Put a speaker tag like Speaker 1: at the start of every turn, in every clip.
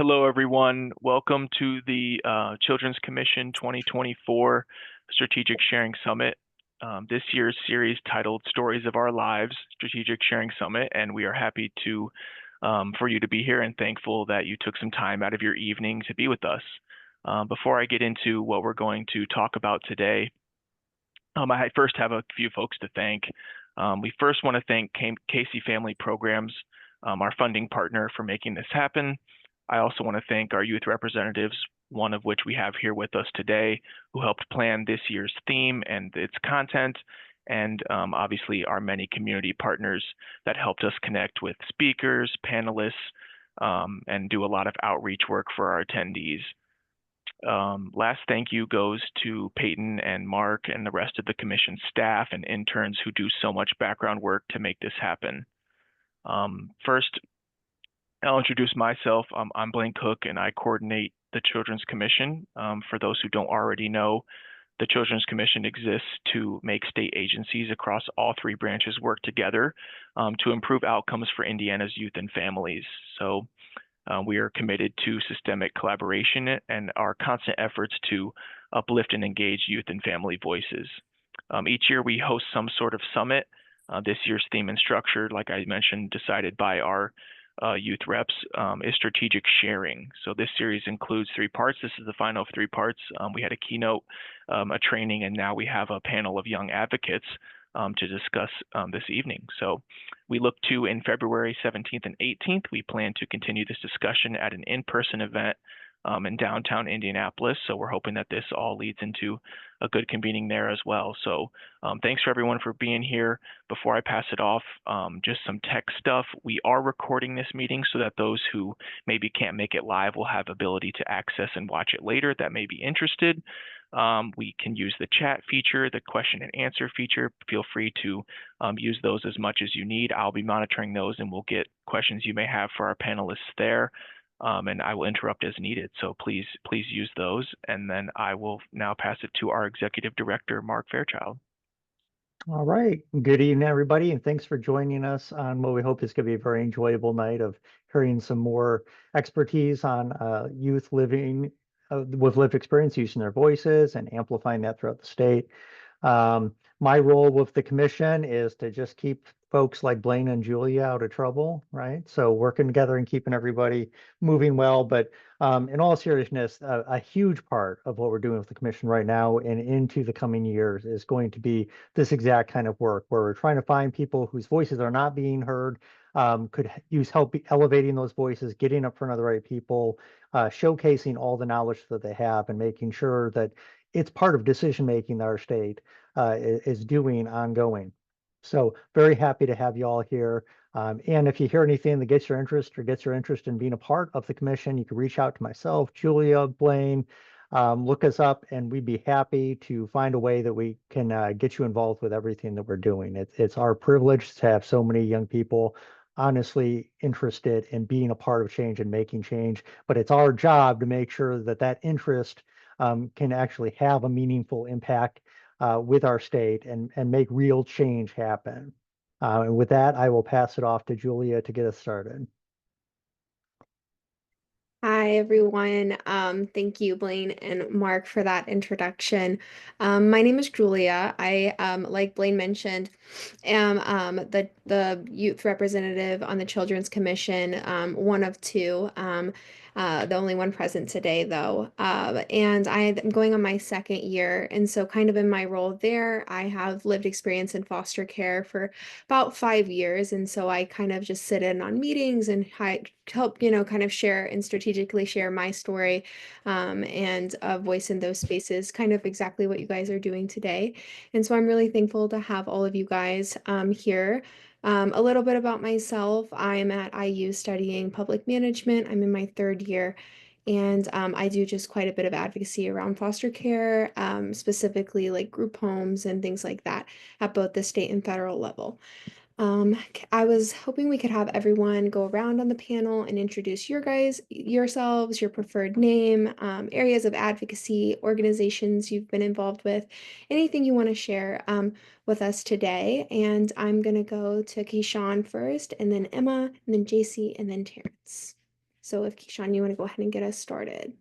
Speaker 1: Hello, everyone. Welcome to the Children's Commission 2024 Strategic Sharing Summit. This year's series titled Stories of Our Lives, Strategic Sharing Summit, and we are happy for you to be here and thankful that you took some time out of your evening to be with us. Before I get into what we're going to talk about today, I first have a few folks to thank. We first want to thank Casey Family Programs, our funding partner, for making this happen. I also want to thank our youth representatives, one of which we have here with us today, who helped plan this year's theme and its content, and obviously our many community partners that helped us connect with speakers, panelists, and do a lot of outreach work for our attendees. Last thank you goes to Peyton and Mark and the rest of the commission staff and interns who do so much background work to make this happen. First, I'll introduce myself. I'm Blaine Cook, and I coordinate the Children's Commission. For those who don't already know, the Children's Commission exists to make state agencies across all three branches work together to improve outcomes for Indiana's youth and families. So we are committed to systemic collaboration and our constant efforts to uplift and engage youth and family voices. Each year we host some sort of summit. This year's theme and structure, like I mentioned, decided by our youth reps, is strategic sharing. So this series includes 3 parts. This is the final of 3 parts. We had a keynote, a training, and now we have a panel of young advocates to discuss this evening. So we look to, in February 17th and 18th, we plan to continue this discussion at an in-person event in downtown Indianapolis. So we're hoping that this all leads into a good convening there as well. So thanks for everyone for being here. Before I pass it off, just some tech stuff. We are recording this meeting so that those who maybe can't make it live will have ability to access and watch it later that may be interested. We can use the chat feature, the question and answer feature. Feel free to use those as much as you need. I'll be monitoring those and we'll get questions you may have for our panelists there. And I will interrupt as needed. So please use those. And then I will now pass it to our Executive Director, Mark Fairchild.
Speaker 2: All right. Good evening, everybody, and thanks for joining us on what we hope is going to be a very enjoyable night of hearing some more expertise on youth living with lived experience, using their voices and amplifying that throughout the state. My role with the commission is to just keep folks like Blaine and Julia out of trouble, right? So working together and keeping everybody moving well. But in all seriousness, a huge part of what we're doing with the commission right now and into the coming years is going to be this exact kind of work where we're trying to find people whose voices are not being heard, could use help elevating those voices, getting up front of the right people, showcasing all the knowledge that they have and making sure that it's part of decision making that our state is doing ongoing. So very happy to have you all here. And if you hear anything that gets your interest or gets your interest in being a part of the commission, you can reach out to myself, Julia, Blaine, look us up, and we'd be happy to find a way that we can get you involved with everything that we're doing. It's our privilege to have so many young people honestly interested in being a part of change and making change, but it's our job to make sure that that interest can actually have a meaningful impact with our state and make real change happen. And with that, I will pass it off to Julia to get us started.
Speaker 3: Hi, everyone. Thank you, Blaine and Mark, for that introduction. My name is Julia. I, like Blaine mentioned, am the youth representative on the Children's Commission, one of 2. The only one present today, though. And I am going on my 2nd year. And so kind of in my role there, I have lived experience in foster care for about 5 years. And so I kind of just sit in on meetings and help, kind of share and strategically share my story and voice in those spaces, kind of exactly what you guys are doing today. And so I'm really thankful to have all of you guys here. A little bit about myself. I'm at IU studying public management. I'm in my 3rd year. And I do just quite a bit of advocacy around foster care, specifically like group homes and things like that at both the state and federal level. I was hoping we could have everyone go around on the panel and introduce yourselves, your preferred name, areas of advocacy, organizations you've been involved with, anything you want to share with us today. And I'm going to go to Keyshawn first, and then Emma, and then JC, and then Terrence. So if Keyshawn, you want to go ahead and get us started.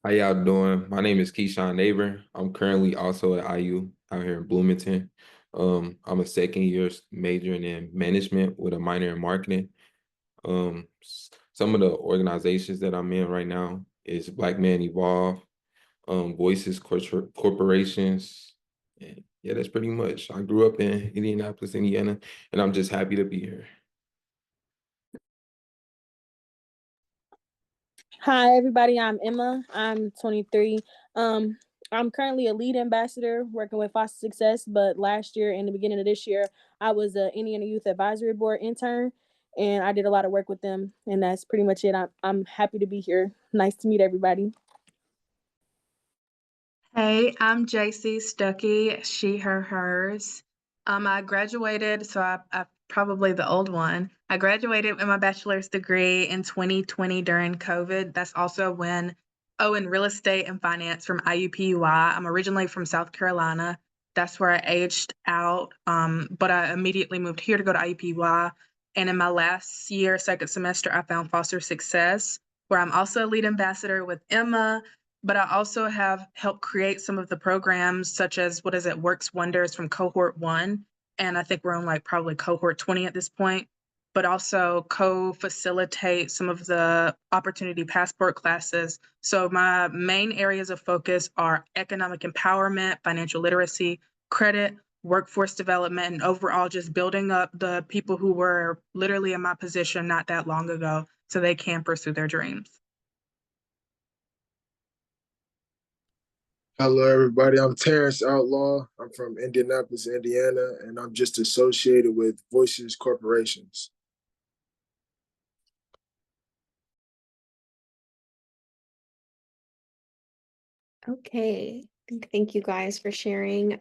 Speaker 4: How y'all doing? My name is Keyshawn Neighbor. I'm currently also at IU out here in Bloomington. I'm a second year majoring in management with a minor in marketing. Some of the organizations that I'm in right now is Black Man Evolve, Voices Corporations. And yeah, that's pretty much. I grew up in Indianapolis, Indiana, and I'm just happy to be here.
Speaker 5: Hi, everybody. I'm Emma. I'm 23. I'm currently a lead ambassador working with Foster Success, but last year and the beginning of this year, I was an Indiana Youth Advisory Board intern, and I did a lot of work with them, and that's pretty much it. I'm happy to be here. Nice to meet everybody.
Speaker 6: Hey, I'm JC Stuckey, she, her, hers. I graduated, so I'm probably the old one. I graduated with my bachelor's degree in 2020 during COVID. That's also when, in real estate and finance from IUPUI. I'm originally from South Carolina. That's where I aged out, but I immediately moved here to go to IUPUI. And in my last year, second semester, I found Foster Success, where I'm also a lead ambassador with Emma. But I also have helped create some of the programs, such as Works Wonders from cohort 1. And I think we're on probably cohort 20 at this point, but also co-facilitate some of the Opportunity Passport classes. So my main areas of focus are economic empowerment, financial literacy, credit, workforce development, and overall just building up the people who were literally in my position not that long ago so they can pursue their dreams.
Speaker 7: Hello, everybody. I'm Terrence Outlaw. I'm from Indianapolis, Indiana, and I'm just associated with Voices Corporations.
Speaker 3: Okay, thank you guys for sharing.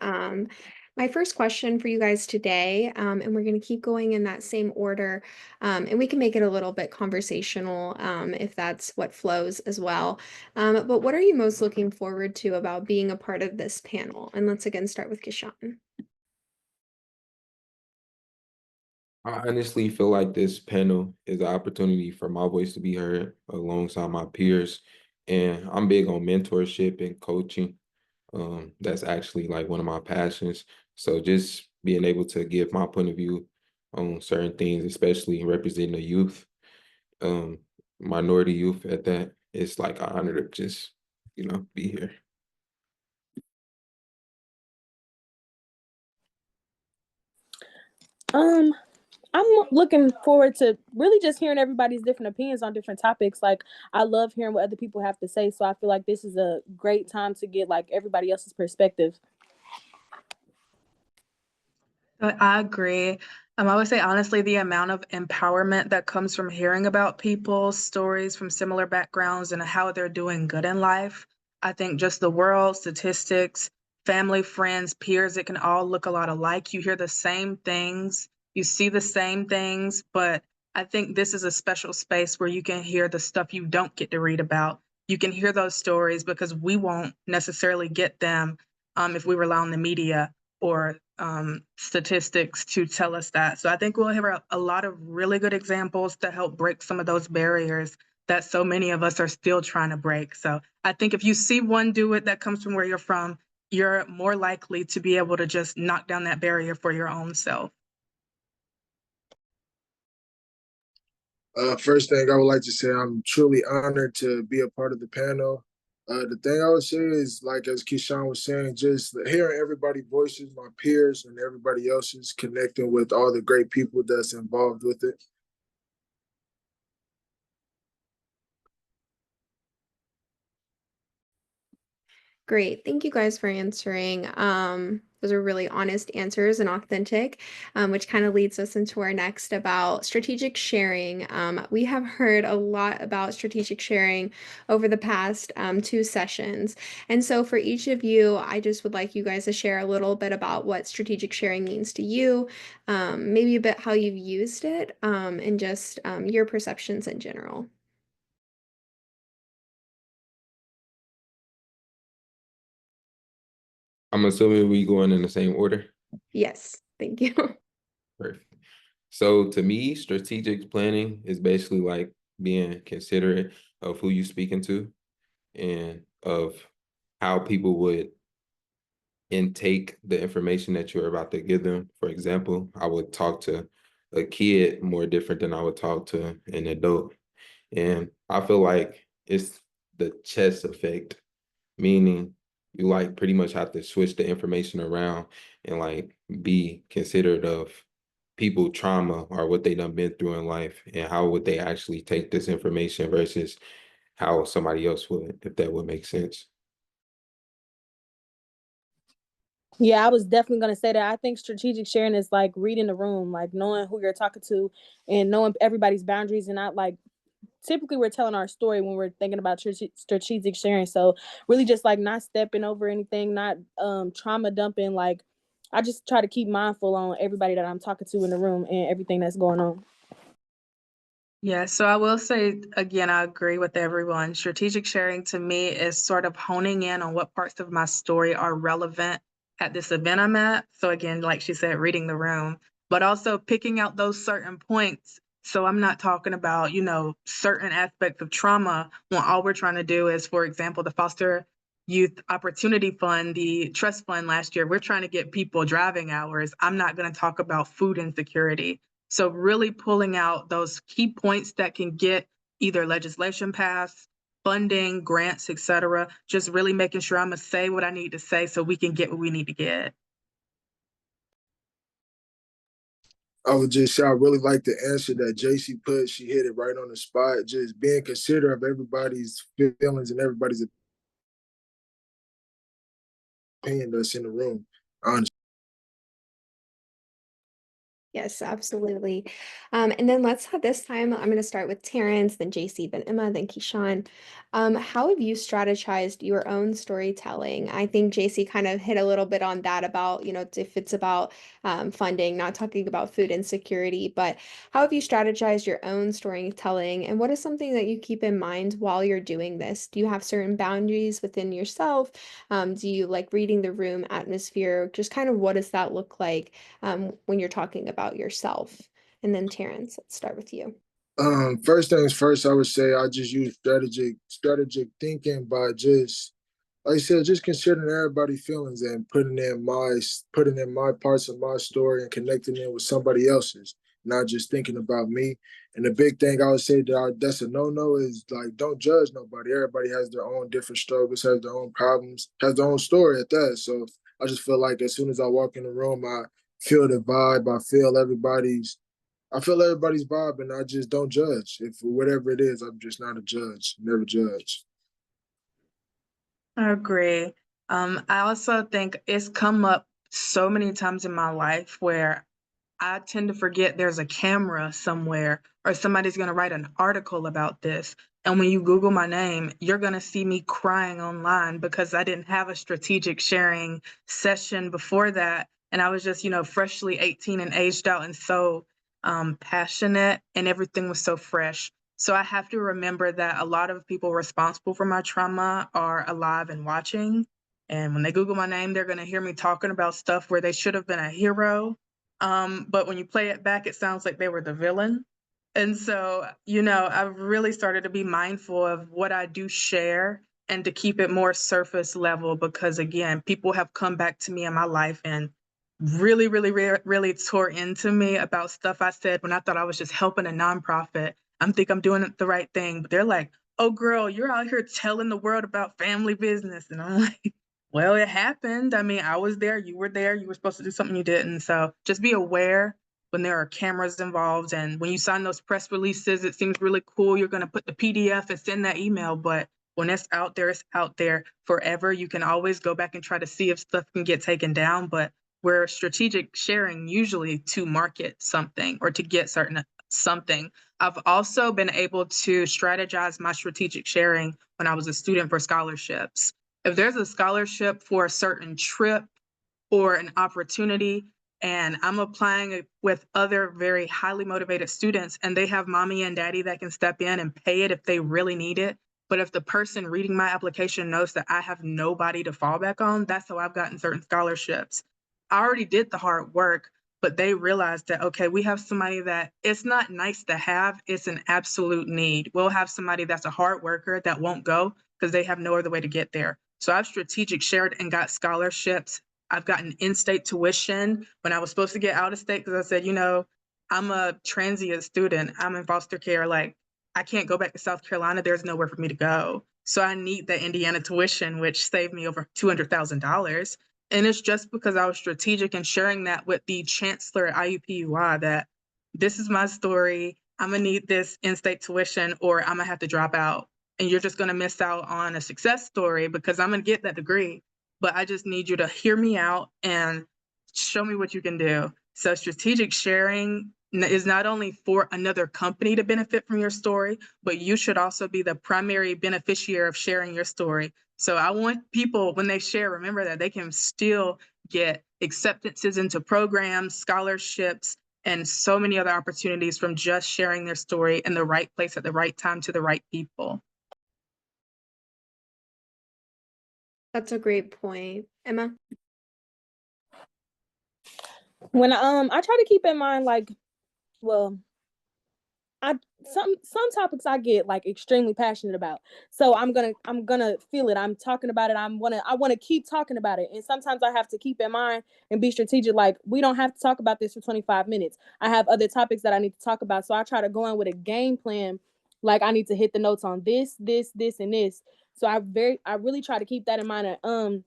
Speaker 3: My first question for you guys today, and we're going to keep going in that same order, and we can make it a little bit conversational if that's what flows as well. But what are you most looking forward to about being a part of this panel? And let's again start with Keyshawn.
Speaker 4: I honestly feel like this panel is an opportunity for my voice to be heard alongside my peers. And I'm big on mentorship and coaching. That's actually one of my passions. So just being able to give my point of view on certain things, especially representing the youth, minority youth at that, it's an honor to just, be here.
Speaker 5: I'm looking forward to really just hearing everybody's different opinions on different topics. I love hearing what other people have to say. So I feel like this is a great time to get everybody else's perspective.
Speaker 6: I agree. I would say honestly, the amount of empowerment that comes from hearing about people's stories from similar backgrounds and how they're doing good in life. I think just the world, statistics, family, friends, peers, it can all look a lot alike. You hear the same things, you see the same things, but I think this is a special space where you can hear the stuff you don't get to read about. You can hear those stories because we won't necessarily get them if we rely on the media or statistics to tell us that. So I think we'll hear a lot of really good examples to help break some of those barriers that so many of us are still trying to break. So I think if you see one do it that comes from where you're from, you're more likely to be able to just knock down that barrier for your own self.
Speaker 7: First thing I would like to say, I'm truly honored to be a part of the panel. The thing I would say is, as Keyshawn was saying, just hearing everybody's voices, my peers and everybody else's, connecting with all the great people that's involved with it.
Speaker 3: Great. Thank you guys for answering. Those are really honest answers and authentic, which kind of leads us into our next about strategic sharing. We have heard a lot about strategic sharing over the past 2 sessions. And so for each of you, I just would like you guys to share a little bit about what strategic sharing means to you, maybe a bit how you've used it, and just your perceptions in general.
Speaker 4: I'm assuming we going in the same order.
Speaker 3: Yes, thank you.
Speaker 4: Perfect. So to me, strategic planning is basically being considerate of who you speaking to and of how people would intake the information that you're about to give them. For example, I would talk to a kid more different than I would talk to an adult. And I feel like it's the chess effect, meaning you like pretty much have to switch the information around and like be considerate of people trauma or what they done been through in life and how would they actually take this information versus how somebody else would, if that would make sense.
Speaker 5: Yeah, I was definitely going to say that. I think strategic sharing is like reading the room, like knowing who you're talking to and knowing everybody's boundaries, and not like, typically we're telling our story when we're thinking about strategic sharing. So really just like not stepping over anything, not trauma dumping. Like I just try to keep mindful on everybody that I'm talking to in the room and everything that's going on.
Speaker 6: Yeah, so I will say again, I agree with everyone. Strategic sharing to me is sort of honing in on what parts of my story are relevant at this event I'm at. So again, like she said, reading the room, but also picking out those certain points. So I'm not talking about, certain aspects of trauma when all we're trying to do is, for example, the Foster Youth Opportunity Fund, the trust fund last year, we're trying to get people driving hours. I'm not going to talk about food insecurity. So really pulling out those key points that can get either legislation passed, funding, grants, et cetera, just really making sure I'm gonna say what I need to say so we can get what we need to get.
Speaker 7: I would just say I really like the answer that JC put. She hit it right on the spot. Just being considerate of everybody's feelings and everybody's opinion that's in the room. Honestly.
Speaker 3: Yes, absolutely. And then let's have this time, I'm going to start with Terrence, then JC, then Emma, then Keyshawn. How have you strategized your own storytelling? I think JC kind of hit a little bit on that about, if it's about funding, not talking about food insecurity, but how have you strategized your own storytelling? And what is something that you keep in mind while you're doing this? Do you have certain boundaries within yourself? Do you like reading the room atmosphere? Just kind of what does that look like when you're talking about yourself? And then Terrence, let's start with you.
Speaker 7: First things first, I would say I just use strategic thinking by just, like I said, just considering everybody's feelings and putting in my parts of my story and connecting it with somebody else's, not just thinking about me. And the big thing I would say that's a no-no is like don't judge nobody. Everybody has their own different struggles, has their own problems, has their own story at that. So I just feel like as soon as I walk in the room, I feel the vibe. I feel everybody's vibe, and I just don't judge. If whatever it is, I'm just not a judge. Never judge.
Speaker 6: I agree. I also think it's come up so many times in my life where I tend to forget there's a camera somewhere or somebody's going to write an article about this. And when you Google my name, you're going to see me crying online because I didn't have a strategic sharing session before that. And I was just, freshly 18 and aged out and so passionate, and everything was so fresh. So I have to remember that a lot of people responsible for my trauma are alive and watching. And when they Google my name, they're going to hear me talking about stuff where they should have been a hero. But when you play it back, it sounds like they were the villain. And so, I've really started to be mindful of what I do share and to keep it more surface level because, again, people have come back to me in my life and really, really, really tore into me about stuff I said when I thought I was just helping a nonprofit. I'm doing the right thing, but they're like, "Oh, girl, you're out here telling the world about family business," and I'm like, "Well, it happened. I mean, I was there. You were there. You were supposed to do something you didn't." So just be aware when there are cameras involved, and when you sign those press releases, it seems really cool. You're going to put the PDF and send that email, but when it's out there forever. You can always go back and try to see if stuff can get taken down, but we're strategic sharing usually to market something or to get certain something. I've also been able to strategize my strategic sharing when I was a student for scholarships. If there's a scholarship for a certain trip or an opportunity, and I'm applying it with other very highly motivated students, and they have mommy and daddy that can step in and pay it if they really need it. But if the person reading my application knows that I have nobody to fall back on, that's how I've gotten certain scholarships. I already did the hard work, but they realized that, okay, we have somebody that it's not nice to have, it's an absolute need. We'll have somebody that's a hard worker that won't go because they have no other way to get there. So I've strategic shared and got scholarships. I've gotten in-state tuition when I was supposed to get out of state because I said, I'm a transient student. I'm in foster care. Like, I can't go back to South Carolina. There's nowhere for me to go. So I need the Indiana tuition, which saved me over $200,000. And it's just because I was strategic in sharing that with the chancellor at IUPUI that this is my story. I'm gonna need this in-state tuition or I'm gonna have to drop out. And you're just gonna miss out on a success story because I'm gonna get that degree. But I just need you to hear me out and show me what you can do. So strategic sharing is not only for another company to benefit from your story, but you should also be the primary beneficiary of sharing your story. So I want people, when they share, remember that they can still get acceptances into programs, scholarships, and so many other opportunities from just sharing their story in the right place at the right time to the right people.
Speaker 3: That's a great point. Emma?
Speaker 5: When I try to keep in mind, like, well, some topics I get like extremely passionate about. So I'm gonna feel it. I'm talking about it. I want to keep talking about it. And sometimes I have to keep in mind and be strategic. Like, we don't have to talk about this for 25 minutes. I have other topics that I need to talk about. So I try to go in with a game plan. Like, I need to hit the notes on this, and this. So I really try to keep that in mind. And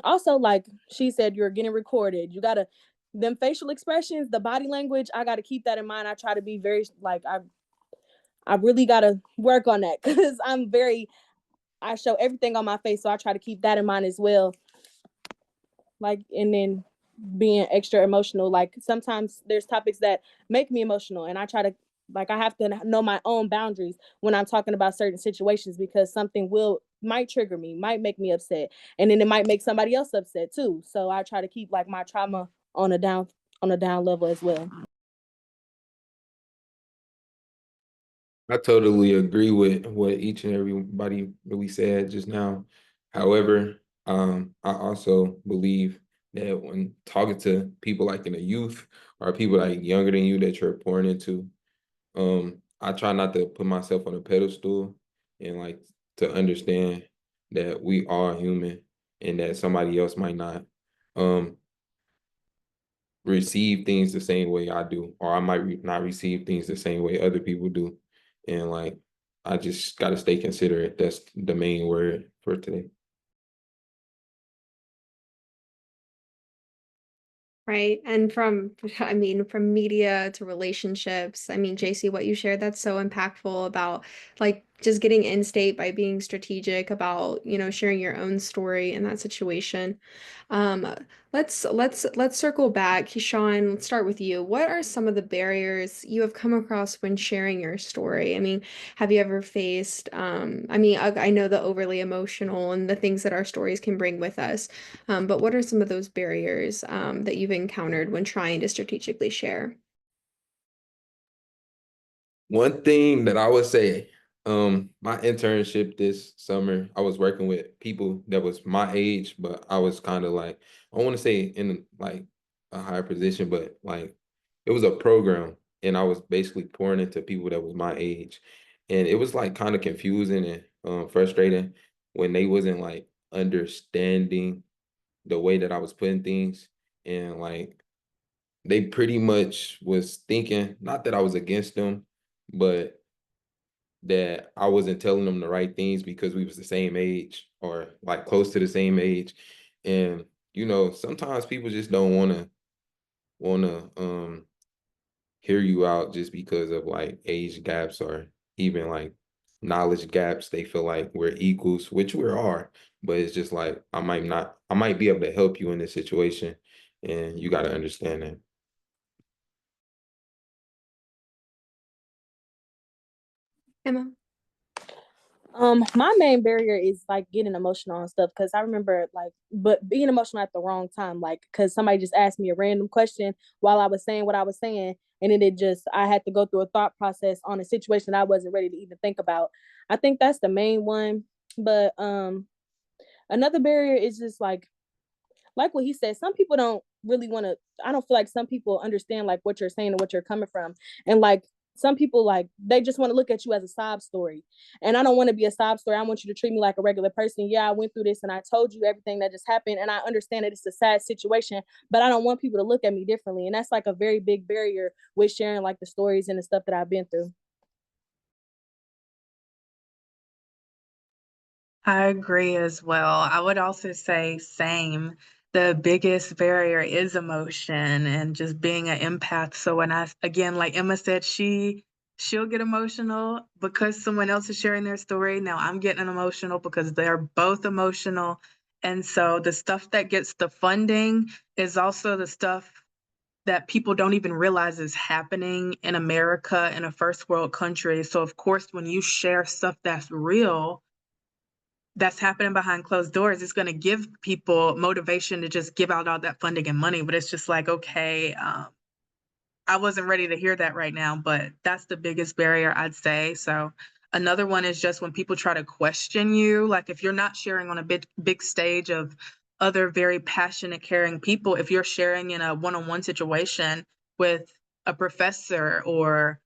Speaker 5: also, like she said, you're getting recorded. You gotta, them facial expressions, the body language, I gotta keep that in mind. I try to be very, like, I really gotta work on that because I show everything on my face. So I try to keep that in mind as well. Like, and then being extra emotional. Like, sometimes there's topics that make me emotional and I try to, like, I have to know my own boundaries when I'm talking about certain situations because something might trigger me, might make me upset. And then it might make somebody else upset too. So I try to keep like my trauma on a down level as well.
Speaker 4: I totally agree with what each and everybody really said just now. However, I also believe that when talking to people like in the youth or people like younger than you that you're pouring into, I try not to put myself on a pedestal and like to understand that we are human and that somebody else might not receive things the same way I do, or I might not receive things the same way other people do. And like, I just got to stay considerate. That's the main word for today.
Speaker 3: Right. And from media to relationships, JC, what you shared, that's so impactful about like just getting in state by being strategic about, sharing your own story in that situation. Let's circle back. Keyshawn, let's start with you. What are some of the barriers you have come across when sharing your story? Have you ever faced, I know the overly emotional and the things that our stories can bring with us. But what are some of those barriers that you've encountered when trying to strategically share?
Speaker 4: One thing that I would say, my internship this summer, I was working with people that was my age, but I was kind of like, I want to say in like a higher position, but like it was a program and I was basically pouring into people that was my age. And it was like kind of confusing and frustrating when they wasn't like understanding the way that I was putting things. And like they pretty much was thinking, not that I was against them, but that I wasn't telling them the right things because we was the same age or like close to the same age. And sometimes people just don't wanna hear you out just because of like age gaps or even like knowledge gaps. They feel like we're equals, which we are, but it's just like I might be able to help you in this situation, and you got to understand that.
Speaker 3: Emma?
Speaker 5: My main barrier is like getting emotional and stuff because I remember but being emotional at the wrong time, like because somebody just asked me a random question while I was saying what I was saying, and then I had to go through a thought process on a situation that I wasn't ready to even think about. I think that's the main one, but another barrier is just like what he said. Some people really want to, I don't feel like some people understand like what you're saying and what you're coming from. And like some people, like they just want to look at you as a sob story. And I don't want to be a sob story. I want you to treat me like a regular person. Yeah, I went through this and I told you everything that just happened. And I understand that it's a sad situation, but I don't want people to look at me differently. And that's like a very big barrier with sharing like the stories and the stuff that I've been through.
Speaker 6: I agree as well. I would also say same. The biggest barrier is emotion and just being an empath. So when again, like Emma said, she'll get emotional because someone else is sharing their story. Now I'm getting emotional because they're both emotional. And so the stuff that gets the funding is also the stuff that people don't even realize is happening in America, in a first world country. So of course, when you share stuff that's real, that's happening behind closed doors, it's going to give people motivation to just give out all that funding and money. But it's just like, okay, I wasn't ready to hear that right now, but that's the biggest barrier, I'd say. So another one is just when people try to question you, like if you're not sharing on a big stage of other very passionate, caring people, if you're sharing in a one-on-one situation with a professor or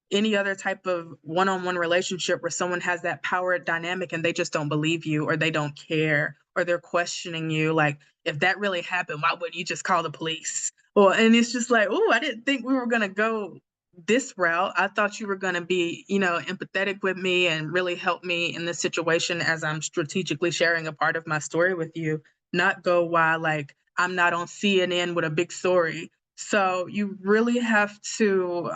Speaker 6: any other type of one-on-one relationship where someone has that power dynamic and they just don't believe you or they don't care or they're questioning you, like if that really happened, why wouldn't you just call the police? Or and it's just like, oh, I didn't think we were gonna go this route. I thought you were gonna be, empathetic with me and really help me in this situation as I'm strategically sharing a part of my story with you, not go why like I'm not on CNN with a big story. So you really have to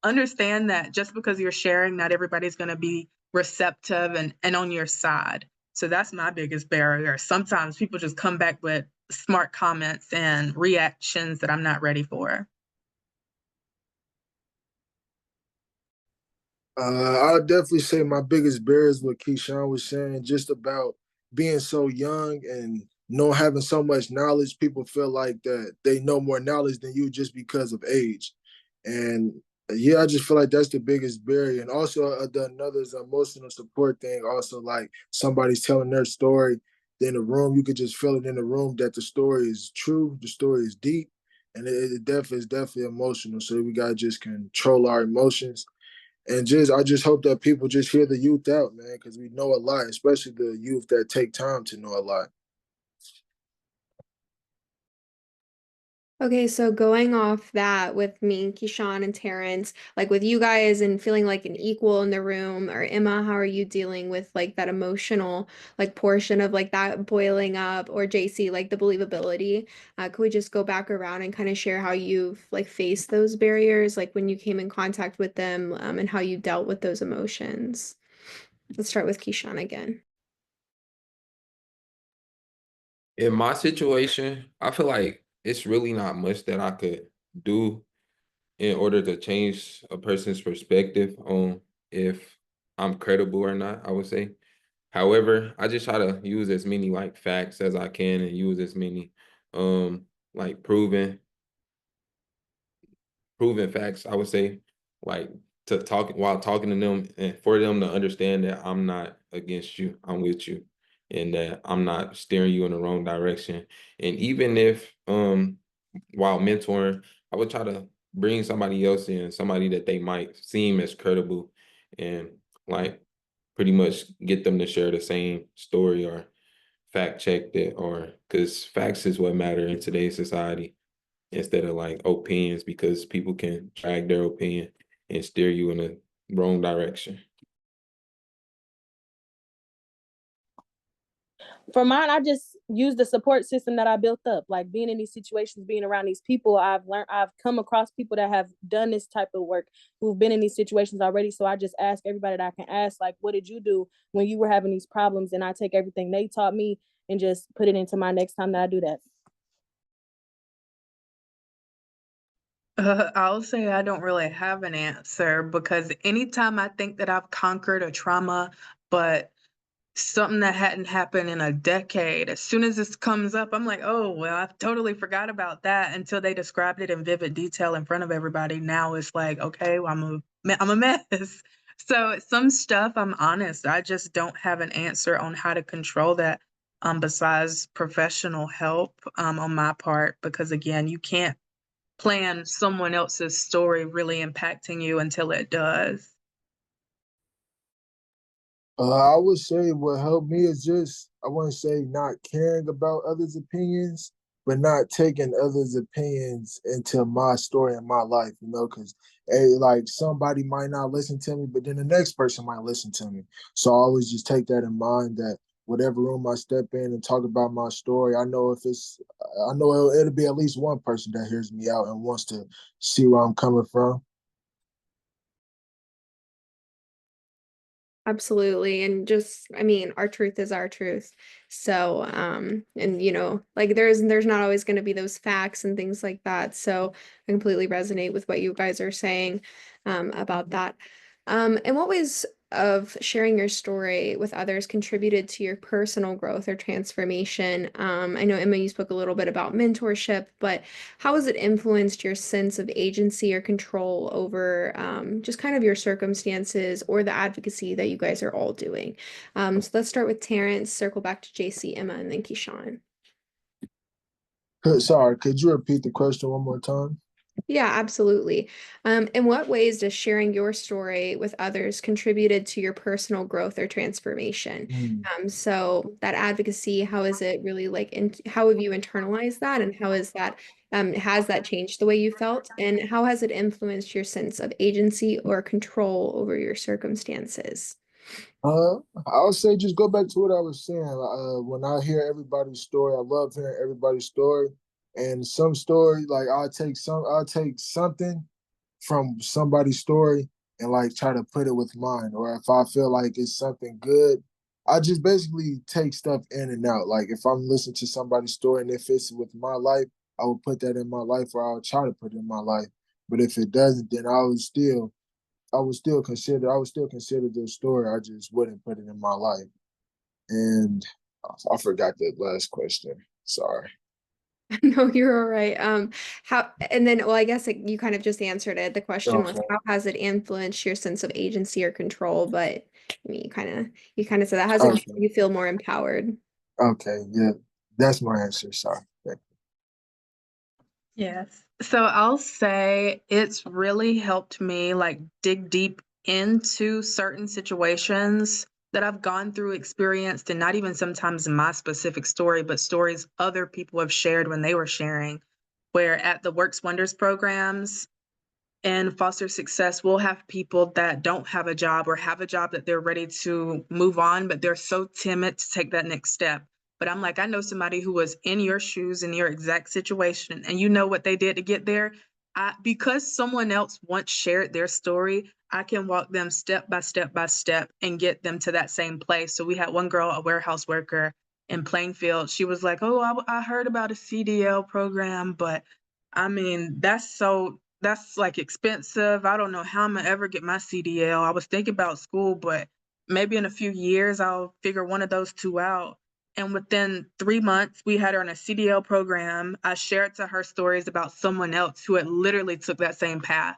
Speaker 6: understand that just because you're sharing, not everybody's going to be receptive and on your side. So that's my biggest barrier. Sometimes people just come back with smart comments and reactions that I'm not ready for.
Speaker 7: I'll definitely say my biggest barrier is what Keyshawn was saying, just about being so young and having so much knowledge. People feel like that they know more knowledge than you just because of age. And yeah, I just feel like that's the biggest barrier. And also another is emotional support thing. Also, like somebody's telling their story, in the room, you could just feel it in the room that the story is true, the story is deep, and it definitely is definitely emotional. So we gotta just control our emotions, and I just hope that people just hear the youth out, man, because we know a lot, especially the youth that take time to know a lot.
Speaker 3: Okay, so going off that with me, Keyshawn and Terrence, like with you guys and feeling like an equal in the room, or Emma, how are you dealing with like that emotional like portion of like that boiling up, or JC, like the believability? Could we just go back around and kind of share how you've like faced those barriers, like when you came in contact with them, and how you dealt with those emotions? Let's start with Keyshawn again.
Speaker 4: In my situation, I feel like it's really not much that I could do in order to change a person's perspective on if I'm credible or not, I would say. However, I just try to use as many like facts as I can and use as many like proven facts, I would say, like to talk while talking to them and for them to understand that I'm not against you, I'm with you, and that I'm not steering you in the wrong direction. And even if while mentoring, I would try to bring somebody else in, somebody that they might seem as credible, and like pretty much get them to share the same story or fact check it, or because facts is what matter in today's society instead of like opinions, because people can drag their opinion and steer you in the wrong direction.
Speaker 5: For mine, I just use the support system that I built up. Like being in these situations, being around these people, I've come across people that have done this type of work, who've been in these situations already. So I just ask everybody that I can ask, like, what did you do when you were having these problems? And I take everything they taught me and just put it into my next time that I do that.
Speaker 6: I'll say I don't really have an answer because anytime I think that I've conquered a trauma, but something that hadn't happened in a decade, as soon as this comes up, I'm like, oh, well, I totally forgot about that until they described it in vivid detail in front of everybody. Now it's like, okay, well, I'm a mess. So some stuff, I'm honest, I just don't have an answer on how to control that. besides professional help on my part, because again, you can't plan someone else's story really impacting you until it does.
Speaker 7: I would say what helped me is just, I wouldn't say not caring about others' opinions, but not taking others' opinions into my story and my life, you know, because like somebody might not listen to me, but then the next person might listen to me. So I always just take that in mind that whatever room I step in and talk about my story, I know it'll be at least one person that hears me out and wants to see where I'm coming from.
Speaker 3: Absolutely. And just, I mean, our truth is our truth. So, and like there's not always going to be those facts and things like that. So I completely resonate with what you guys are saying, about that. In what ways of sharing your story with others contributed to your personal growth or transformation? I know, Emma, you spoke a little bit about mentorship, but how has it influenced your sense of agency or control over just kind of your circumstances or the advocacy that you guys are all doing? So let's start with Terrence, circle back to JC, Emma, and then Keyshawn.
Speaker 7: Sorry, could you repeat the question one more time?
Speaker 3: Yeah, absolutely. In what ways does sharing your story with others contributed to your personal growth or transformation? So that advocacy, how is it really how have you internalized that, and how is that has that changed the way you felt, and how has it influenced your sense of agency or control over your circumstances?
Speaker 7: I would say just go back to what I was saying. When I hear everybody's story, I love hearing everybody's story. And some story, like I'll take something from somebody's story and like try to put it with mine. Or if I feel like it's something good, I just basically take stuff in and out. Like if I'm listening to somebody's story and it fits with my life, I will put that in my life, or I'll try to put it in my life. But if it doesn't, then I would still consider their story. I just wouldn't put it in my life. And I forgot the last question. Sorry.
Speaker 3: No, you're all right. Well, I guess you kind of just answered it. The question was,
Speaker 7: Okay.
Speaker 3: how has it influenced your sense of agency or control? But I mean, you kind of said that. Has it made you feel more empowered?
Speaker 7: Okay. Yeah, that's my answer. Sorry.
Speaker 6: Yes. So I'll say it's really helped me like dig deep into certain situations that I've gone through, experienced, and not even sometimes my specific story, but stories other people have shared when they were sharing. Where at the Works Wonders programs and Foster Success, we'll have people that don't have a job or have a job that they're ready to move on, but they're so timid to take that next step. But I'm like, I know somebody who was in your shoes, in your exact situation, and you know what they did to get there. Because someone else once shared their story, I can walk them step by step by step and get them to that same place. So we had one girl, a warehouse worker in Plainfield. She was like, oh, I heard about a CDL program, but I mean, that's like expensive. I don't know how I'm gonna ever get my CDL. I was thinking about school, but maybe in a few years I'll figure one of those two out. And within 3 months, we had her in a CDL program. I shared to her stories about someone else who had literally took that same path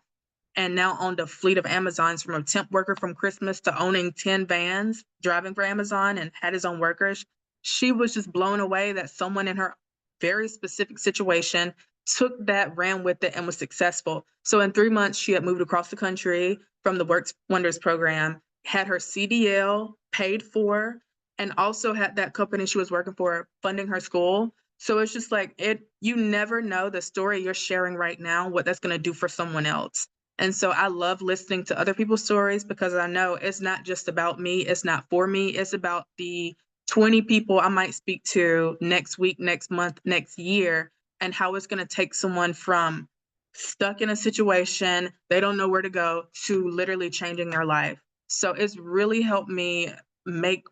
Speaker 6: and now owned a fleet of Amazons, from a temp worker from Christmas to owning 10 vans, driving for Amazon, and had his own workers. She was just blown away that someone in her very specific situation took that, ran with it, and was successful. So in 3 months, she had moved across the country from the Works Wonders program, had her CDL paid for, and also had that company she was working for funding her school. So it's just like you never know the story you're sharing right now, what that's going to do for someone else. And so I love listening to other people's stories, because I know it's not just about me. It's not for me. It's about the 20 people I might speak to next week, next month, next year, and how it's going to take someone from stuck in a situation, they don't know where to go, to literally changing their life. So it's really helped me make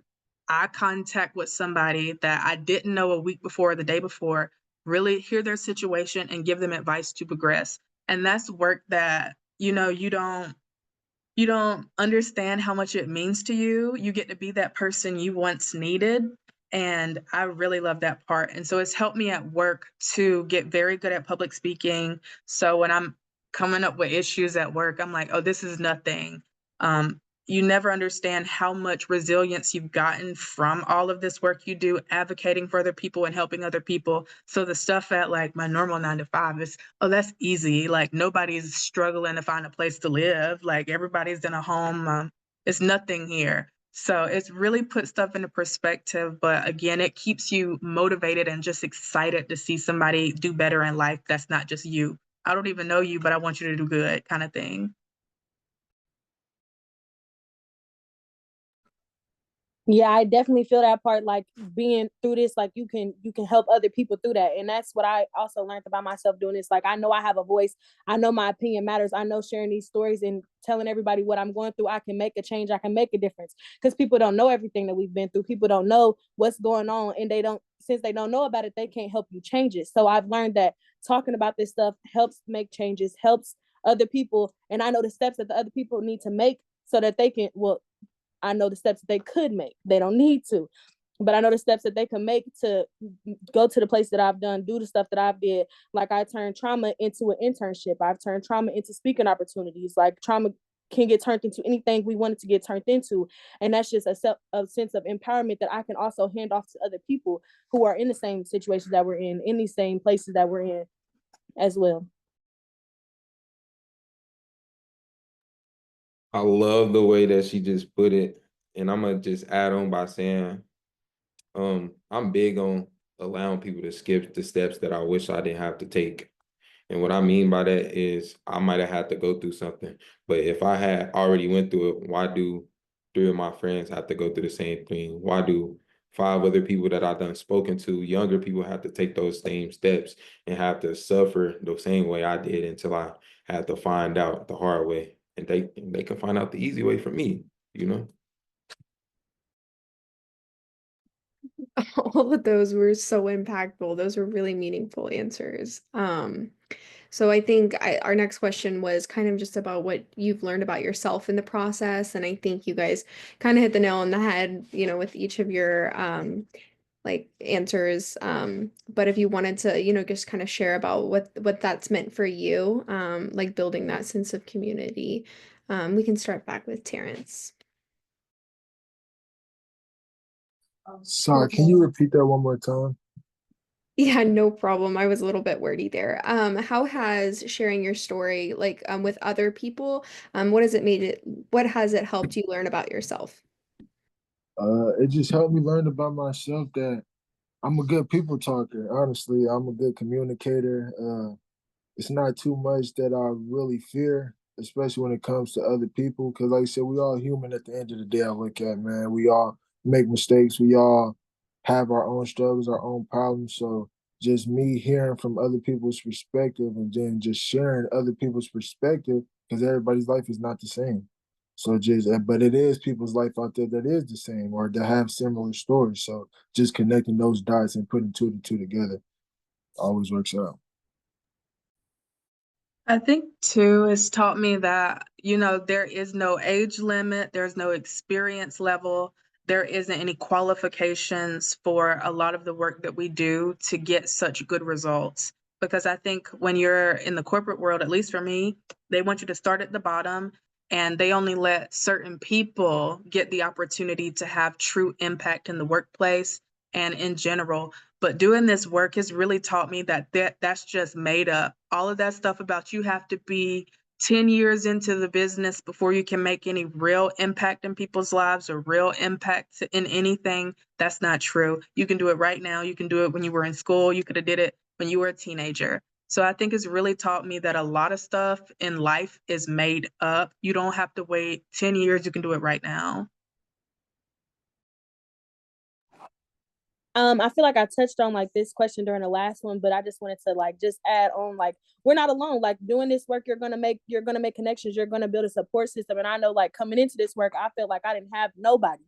Speaker 6: eye contact with somebody that I didn't know a week before or the day before, really hear their situation and give them advice to progress. And that's work that, you don't understand how much it means to you. You get to be that person you once needed. And I really love that part. And so it's helped me at work to get very good at public speaking. So when I'm coming up with issues at work, I'm like, oh, this is nothing. you never understand how much resilience you've gotten from all of this work you do, advocating for other people and helping other people. So the stuff at like my normal 9 to 5 is, oh, that's easy. Like nobody's struggling to find a place to live. Like everybody's in a home. It's nothing here. So it's really put stuff into perspective. But again, it keeps you motivated and just excited to see somebody do better in life. That's not just you. I don't even know you, but I want you to do good kind of thing.
Speaker 5: Yeah, I definitely feel that part, like being through this, like you can help other people through that. And that's what I also learned about myself doing this. Like I know I have a voice. I know my opinion matters. I know sharing these stories and telling everybody what I'm going through, I can make a change. I can make a difference. Because people don't know everything that we've been through. People don't know what's going on. And since they don't know about it, they can't help you change it. So I've learned that talking about this stuff helps make changes, helps other people. And I know the steps that the other people need to make so that they can, I know the steps that they could make. They don't need to, but I know the steps that they can make to go to the place that I've done, do the stuff that I've did. Like I turned trauma into an internship. I've turned trauma into speaking opportunities. Like trauma can get turned into anything we wanted to get turned into. And that's just a sense of empowerment that I can also hand off to other people who are in the same situations that we're in these same places that we're in as well.
Speaker 4: I love the way that she just put it. And I'm gonna just add on by saying, I'm big on allowing people to skip the steps that I wish I didn't have to take. And what I mean by that is I might have had to go through something, but if I had already went through it, why do 3 of my friends have to go through the same thing? Why do 5 other people that I've done spoken to, younger people, have to take those same steps and have to suffer the same way I did until I had to find out the hard way? And they can find out the easy way from me, you know?
Speaker 3: All of those were so impactful. Those were really meaningful answers. So I think our next question was kind of just about what you've learned about yourself in the process. And I think you guys kind of hit the nail on the head, with each of your like answers. But if you wanted to, just kind of share about what that's meant for you, like building that sense of community, we can start back with Terrence.
Speaker 7: Sorry, can you repeat that one more time?
Speaker 3: Yeah, no problem. I was a little bit wordy there. How has sharing your story, like, with other people, what has it helped you learn about yourself?
Speaker 7: It just helped me learn about myself that I'm a good people talker. Honestly, I'm a good communicator. It's not too much that I really fear, especially when it comes to other people. Because, like I said, we all human at the end of the day. I look at, man, we all make mistakes. We all have our own struggles, our own problems. So, just me hearing from other people's perspective and then just sharing other people's perspective, because everybody's life is not the same. So but it is people's life out there that is the same or that have similar stories. So just connecting those dots and putting 2 and 2 together always works out.
Speaker 6: I think too, it's taught me that, there is no age limit, there's no experience level, there isn't any qualifications for a lot of the work that we do to get such good results. Because I think when you're in the corporate world, at least for me, they want you to start at the bottom and they only let certain people get the opportunity to have true impact in the workplace and in general. But doing this work has really taught me that's just made up. All of that stuff about you have to be 10 years into the business before you can make any real impact in people's lives or real impact in anything. That's not true. You can do it right now. You can do it when you were in school. You could have did it when you were a teenager. So I think it's really taught me that a lot of stuff in life is made up. You don't have to wait 10 years. You can do it right now.
Speaker 5: I feel like I touched on like this question during the last one, but I just wanted to like just add on, like, we're not alone. Like doing this work, you're gonna make connections, you're gonna build a support system. And I know like coming into this work, I felt like I didn't have nobody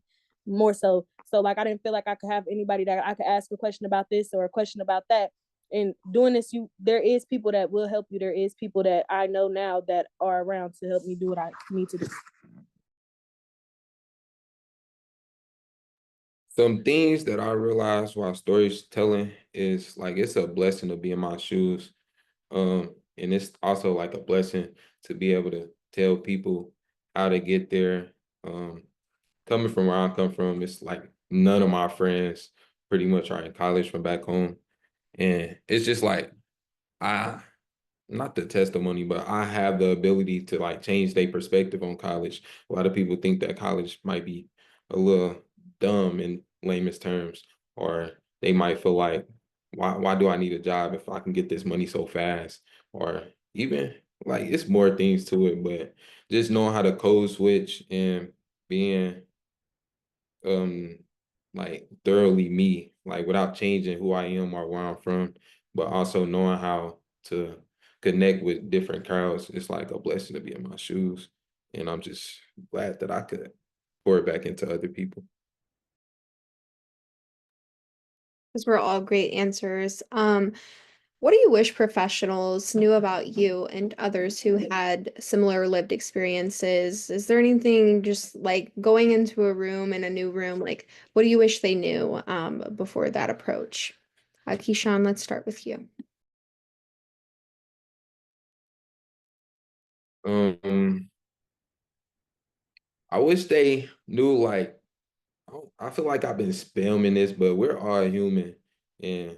Speaker 5: more so. So like I didn't feel like I could have anybody that I could ask a question about this or a question about that. And doing this, there is people that will help you. There is people that I know now that are around to help me do what I need to do.
Speaker 4: Some things that I realized while storytelling is like it's a blessing to be in my shoes. And it's also like a blessing to be able to tell people how to get there Coming from where I come from, it's like none of my friends pretty much are in college from back home. And it's just like, not the testimony, but I have the ability to like change their perspective on college. A lot of people think that college might be a little dumb in layman's terms, or they might feel like, why do I need a job if I can get this money so fast? Or even like it's more things to it, but just knowing how to code switch and being like thoroughly me, like without changing who I am or where I'm from, but also knowing how to connect with different crowds. It's like a blessing to be in my shoes. And I'm just glad that I could pour it back into other people.
Speaker 3: Those were all great answers. What do you wish professionals knew about you and others who had similar lived experiences? Is there anything just like going into a room in a new room, like what do you wish they knew before that approach? Keyshawn, let's start with you.
Speaker 4: I wish they knew, like, I feel like I've been spamming this, but we're all human, and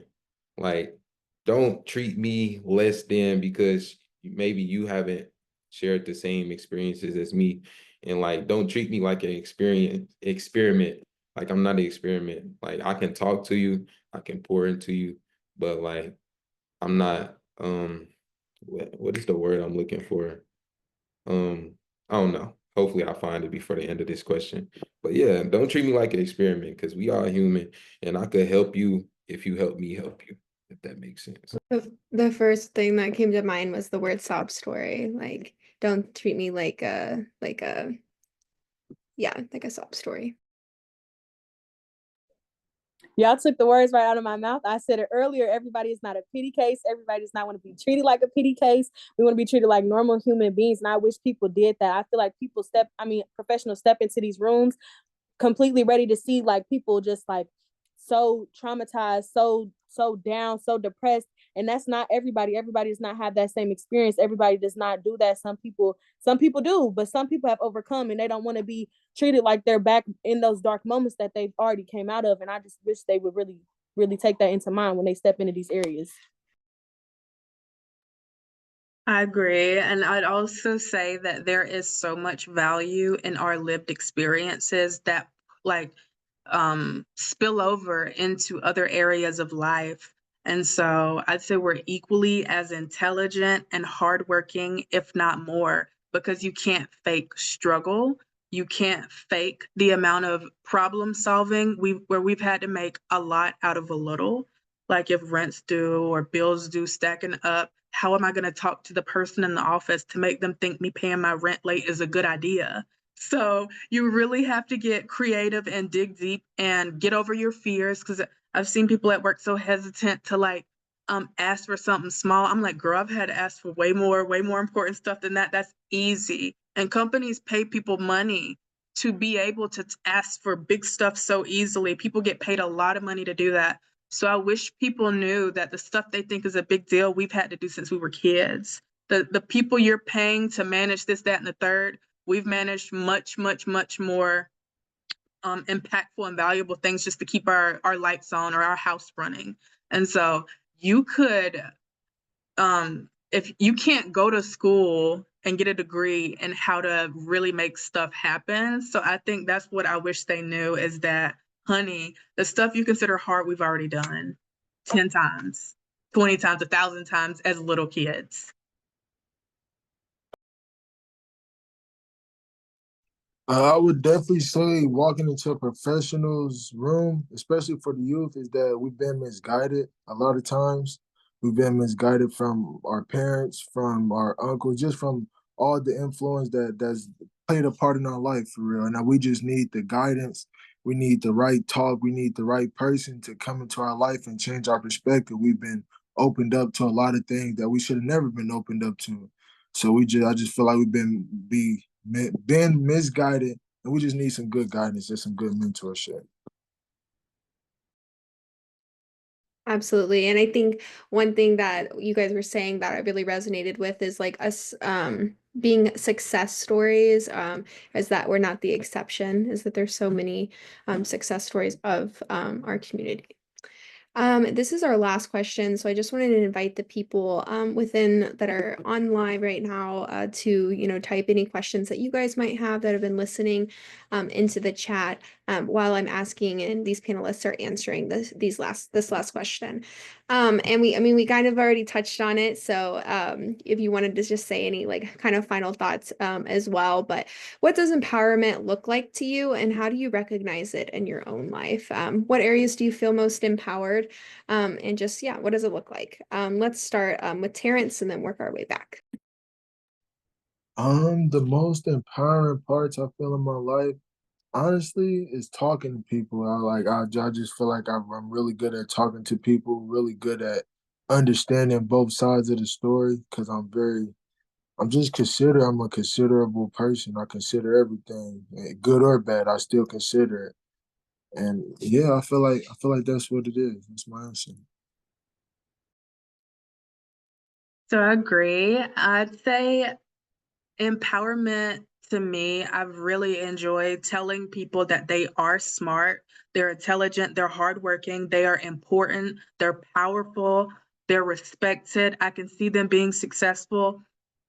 Speaker 4: like, don't treat me less than because maybe you haven't shared the same experiences as me, and like, don't treat me like an experiment. Like I'm not an experiment. Like I can talk to you, I can pour into you, but like I'm not. What is the word I'm looking for? I don't know. Hopefully I find it before the end of this question. But yeah, don't treat me like an experiment because we are human and I could help you if you help me help you, if that makes sense.
Speaker 3: The first thing that came to mind was the word sob story. Like, don't treat me like a yeah, like a sob story.
Speaker 5: Y'all took the words right out of my mouth. I said it earlier. Everybody is not a pity case. Everybody does not want to be treated like a pity case. We want to be treated like normal human beings. And I wish people did that. I feel like professionals step into these rooms completely ready to see like people just like so traumatized, so down, so depressed. And that's not everybody. Everybody does not have that same experience. Everybody does not do that. Some people do, but some people have overcome and they don't want to be treated like they're back in those dark moments that they've already came out of. And I just wish they would really, really take that into mind when they step into these areas.
Speaker 6: I agree. And I'd also say that there is so much value in our lived experiences that like spill over into other areas of life. And so I'd say we're equally as intelligent and hardworking, if not more, because you can't fake struggle. You can't fake the amount of problem solving where we've had to make a lot out of a little. Like if rent's due or bills due stacking up, how am I going to talk to the person in the office to make them think me paying my rent late is a good idea? So you really have to get creative and dig deep and get over your fears, because I've seen people at work so hesitant to like ask for something small. I'm like, girl, I've had to ask for way more important stuff than that. That's easy. And companies pay people money to be able to ask for big stuff so easily. People get paid a lot of money to do that. So I wish people knew that the stuff they think is a big deal, we've had to do since we were kids. The people you're paying to manage this, that, and the third, we've managed much more impactful and valuable things just to keep our lights on or our house running. And so you could, if you can't go to school and get a degree in how to really make stuff happen. So I think that's what I wish they knew, is that, honey, the stuff you consider hard, we've already done 10 times, 20 times, 1,000 times as little kids.
Speaker 7: I would definitely say walking into a professional's room, especially for the youth, is that we've been misguided a lot of times. We've been misguided from our parents, from our uncles, just from all the influence that's played a part in our life for real. And now we just need the guidance. We need the right talk. We need the right person to come into our life and change our perspective. We've been opened up to a lot of things that we should have never been opened up to. So I just feel like we've been misguided, and we just need some good guidance and some good mentorship.
Speaker 3: Absolutely. And I think one thing that you guys were saying that I really resonated with is like us being success stories, is that we're not the exception, is that there's so many success stories of our community. This is our last question, so I just wanted to invite the people within that are online right now to, you know, type any questions that you guys might have that have been listening into the chat while I'm asking and these panelists are answering this last question. And we kind of already touched on it, so if you wanted to just say any like kind of final thoughts as well, but what does empowerment look like to you, and how do you recognize it in your own life? What areas do you feel most empowered? And just, yeah, what does it look like? Let's start with Terrence and then work our way back.
Speaker 7: The most empowering parts I feel in my life, honestly, is talking to people. I just feel like I'm really good at talking to people, really good at understanding both sides of the story, because I'm just consider I'm a considerable person. I consider everything, good or bad. I still consider it, and yeah, I feel like that's what it is. That's my answer.
Speaker 6: So I agree. I'd say empowerment to me, I've really enjoyed telling people that they are smart, they're intelligent, they're hardworking, they are important, they're powerful, they're respected. I can see them being successful.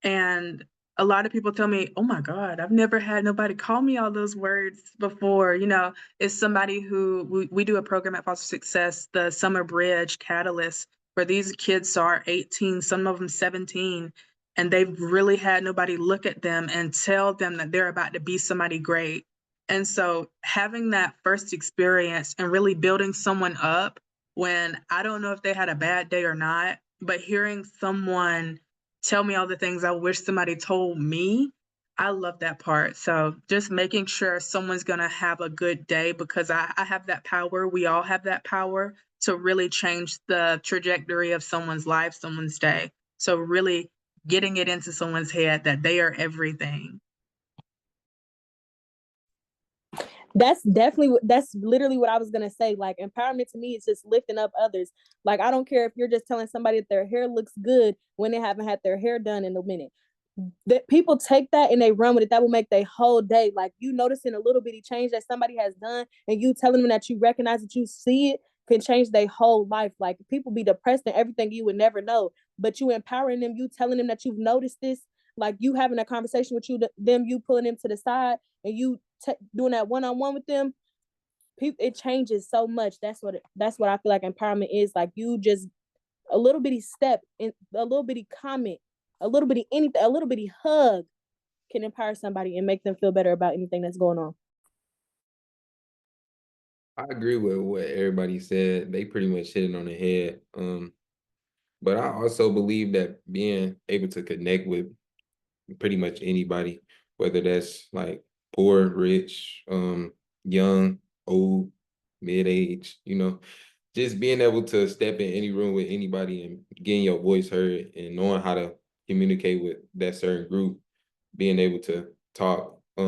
Speaker 6: And a lot of people tell me, oh my God, I've never had nobody call me all those words before. You know, it's somebody who we do a program at Foster Success, the Summer Bridge Catalyst, where these kids are 18, some of them 17, and they've really had nobody look at them and tell them that they're about to be somebody great. And so having that first experience and really building someone up when I don't know if they had a bad day or not, but hearing someone tell me all the things I wish somebody told me, I love that part. So just making sure someone's going to have a good day, because I have that power. We all have that power to really change the trajectory of someone's life, someone's day. So really getting it into someone's head that they are everything.
Speaker 5: That's literally what I was gonna say. Like, empowerment to me is just lifting up others. Like, I don't care if you're just telling somebody that their hair looks good when they haven't had their hair done in a minute. That people take that and they run with it. That will make their whole day. Like, you noticing a little bitty change that somebody has done and you telling them that you recognize that you see it can change their whole life. Like, people be depressed and everything you would never know, but you empowering them, you telling them that you've noticed this, like you having a conversation with you pulling them to the side and you doing that one-on-one with them. It changes so much. That's what I feel like empowerment is. Like, you just a little bitty step in, a little bitty comment, a little bitty anything, a little bitty hug can empower somebody and make them feel better about anything that's going on.
Speaker 4: I agree with what everybody said. They pretty much hit it on the head. But I also believe that being able to connect with pretty much anybody, whether that's like poor, rich, young, old, mid-age, just being able to step in any room with anybody and getting your voice heard and knowing how to communicate with that certain group, being able to talk, I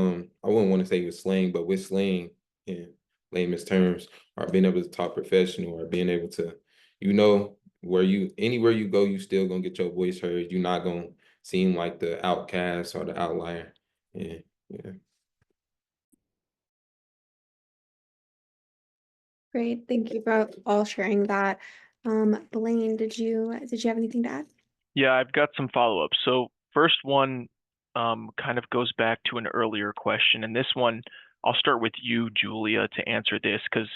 Speaker 4: wouldn't want to say with slang, but with slang in layman's terms, or being able to talk professional, or being able to, anywhere you go, you still gonna get your voice heard. You're not gonna seem like the outcast or the outlier. Yeah.
Speaker 3: Great. Thank you for all sharing that. Blaine, did you have anything to add?
Speaker 1: Yeah, I've got some follow-ups. So first one kind of goes back to an earlier question, and this one I'll start with you, Julia, to answer this, because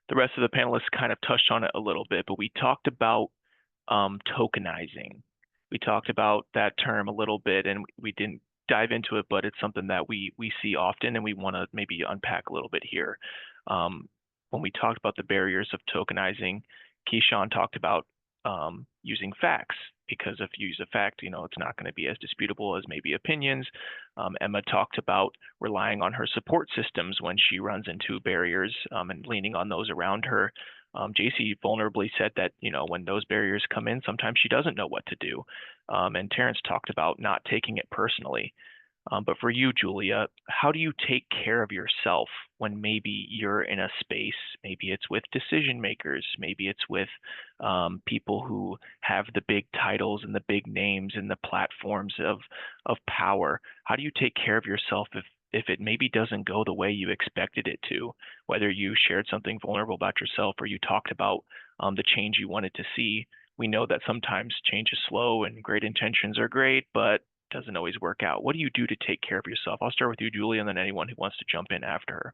Speaker 1: the rest of the panelists kind of touched on it a little bit, but we talked about tokenizing. We talked about that term a little bit, and we didn't dive into it, but it's something that we see often, and we want to maybe unpack a little bit here. When we talked about the barriers of tokenizing, Keyshawn talked about using facts, because if you use a fact, it's not going to be as disputable as maybe opinions. Emma talked about relying on her support systems when she runs into barriers and leaning on those around her. JC vulnerably said that, when those barriers come in, sometimes she doesn't know what to do. And Terrence talked about not taking it personally. But for you, Julia, how do you take care of yourself when maybe you're in a space, maybe it's with decision makers, maybe it's with people who have the big titles and the big names and the platforms of power? How do you take care of yourself if it maybe doesn't go the way you expected it to, whether you shared something vulnerable about yourself or you talked about the change you wanted to see? We know that sometimes change is slow and great intentions are great, but doesn't always work out. What do you do to take care of yourself? I'll start with you, Julie, and then anyone who wants to jump in after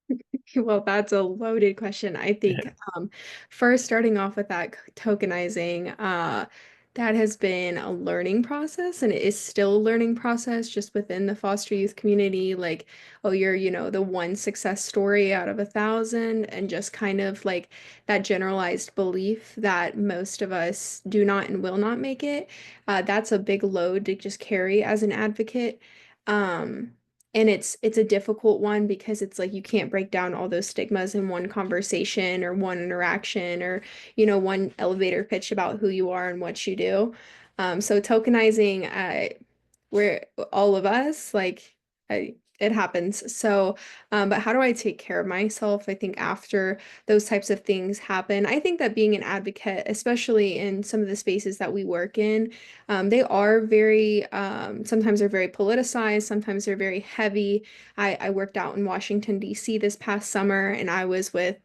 Speaker 1: her.
Speaker 3: Well, that's a loaded question. I think first starting off with that tokenizing, that has been a learning process and it is still a learning process just within the foster youth community. Like, oh, you're, the one success story out of 1,000, and just kind of like that generalized belief that most of us do not and will not make it. That's a big load to just carry as an advocate. Um, and it's a difficult one because it's like you can't break down all those stigmas in one conversation or one interaction or, one elevator pitch about who you are and what you do. So tokenizing, we're all of us, like it happens. So, but how do I take care of myself? I think after those types of things happen, I think that being an advocate, especially in some of the spaces that we work in, they are very, sometimes they're very politicized, sometimes they're very heavy. I worked out in Washington, D.C. this past summer, and I was with,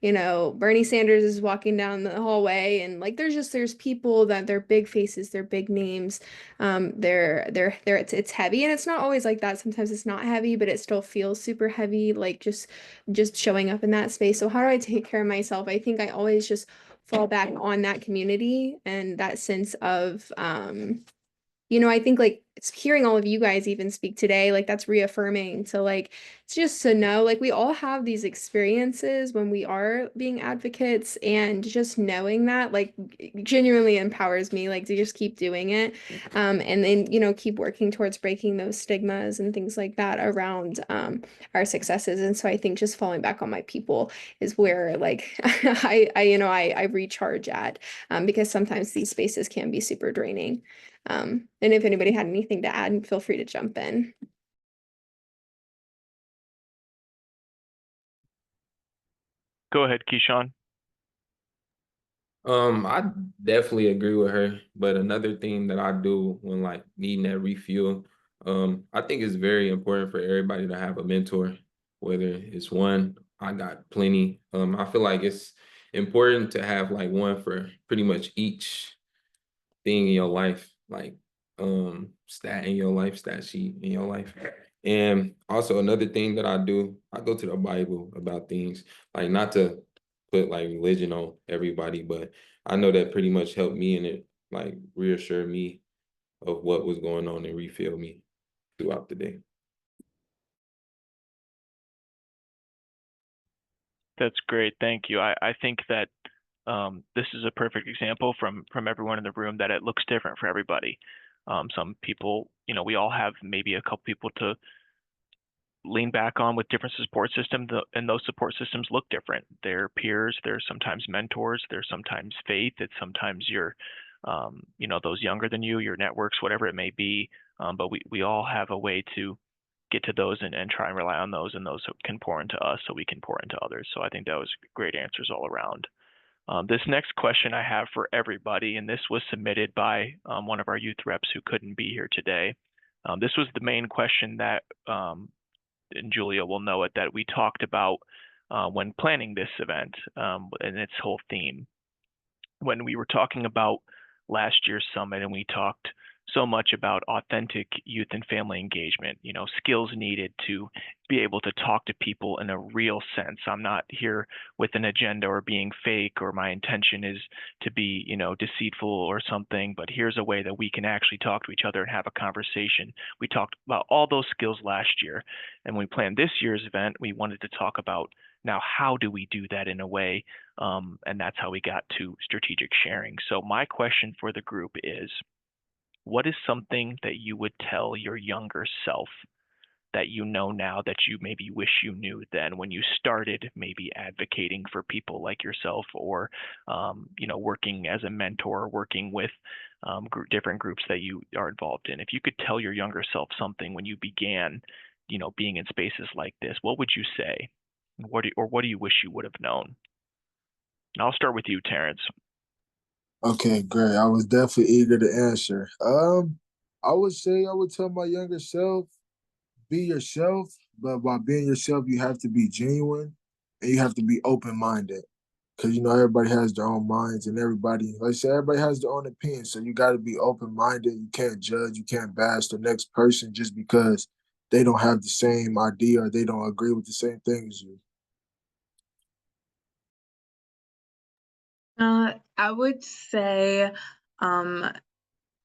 Speaker 3: Bernie Sanders is walking down the hallway, and like there's people that they're big faces, they're big names. It's heavy, and it's not always like that. Sometimes it's not heavy, but it still feels super heavy, like just showing up in that space. So how do I take care of myself? I think I always just fall back on that community and that sense of I think like it's hearing all of you guys even speak today, like that's reaffirming to like it's just to know like we all have these experiences when we are being advocates, and just knowing that like genuinely empowers me like to just keep doing it. And then keep working towards breaking those stigmas and things like that around our successes. And so I think just falling back on my people is where like I recharge at, because sometimes these spaces can be super draining. And if anybody had anything to add, feel free to jump in.
Speaker 1: Go ahead, Keyshawn.
Speaker 4: I definitely agree with her, but another thing that I do when like needing that refuel, I think it's very important for everybody to have a mentor, whether it's one, I got plenty. I feel like it's important to have like one for pretty much each thing in your life, like stat in your life, stat sheet in your life. And also another thing that I do, I go to the Bible about things, like not to put like religion on everybody, but I know that pretty much helped me, and it like reassured me of what was going on and refill me throughout the day.
Speaker 1: That's great. Thank you. I think that this is a perfect example from everyone in the room that it looks different for everybody. Some people, we all have maybe a couple people to lean back on with different support systems, and those support systems look different. They're peers, they're sometimes mentors, they're sometimes faith, it's sometimes your, those younger than you, your networks, whatever it may be. But we all have a way to get to those and try and rely on those, and those can pour into us so we can pour into others. So I think that was great answers all around. This next question I have for everybody, and this was submitted by one of our youth reps who couldn't be here today. This was the main question that, and Julia will know it, that we talked about when planning this event and its whole theme. When we were talking about last year's summit, and we talked so much about authentic youth and family engagement, skills needed to be able to talk to people in a real sense. I'm not here with an agenda or being fake, or my intention is to be, deceitful or something, but here's a way that we can actually talk to each other and have a conversation. We talked about all those skills last year, and when we planned this year's event, we wanted to talk about now how do we do that in a way, and that's how we got to strategic sharing. So my question for the group is, what is something that you would tell your younger self that you know now that you maybe wish you knew then when you started maybe advocating for people like yourself, or working as a mentor, working with different groups that you are involved in. If you could tell your younger self something when you began, being in spaces like this, what would you say? What do you wish you would have known? And I'll start with you, Terrence.
Speaker 7: Okay, great. I was definitely eager to answer. I would say I would tell my younger self, be yourself, but by being yourself, you have to be genuine and you have to be open-minded. Because everybody has their own minds and everybody, like I said, everybody has their own opinion. So you got to be open-minded. You can't judge, you can't bash the next person just because they don't have the same idea or they don't agree with the same thing as you.
Speaker 6: I would say,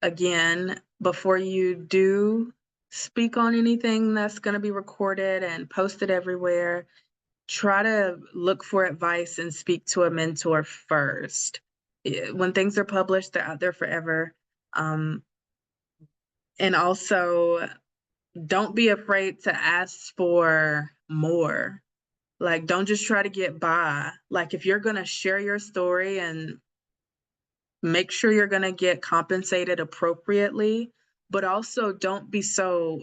Speaker 6: again, before you do speak on anything that's going to be recorded and posted everywhere, try to look for advice and speak to a mentor first. When things are published, they're out there forever. And also, don't be afraid to ask for more. Like, don't just try to get by. Like, if you're going to share your story, and make sure you're going to get compensated appropriately, but also don't be so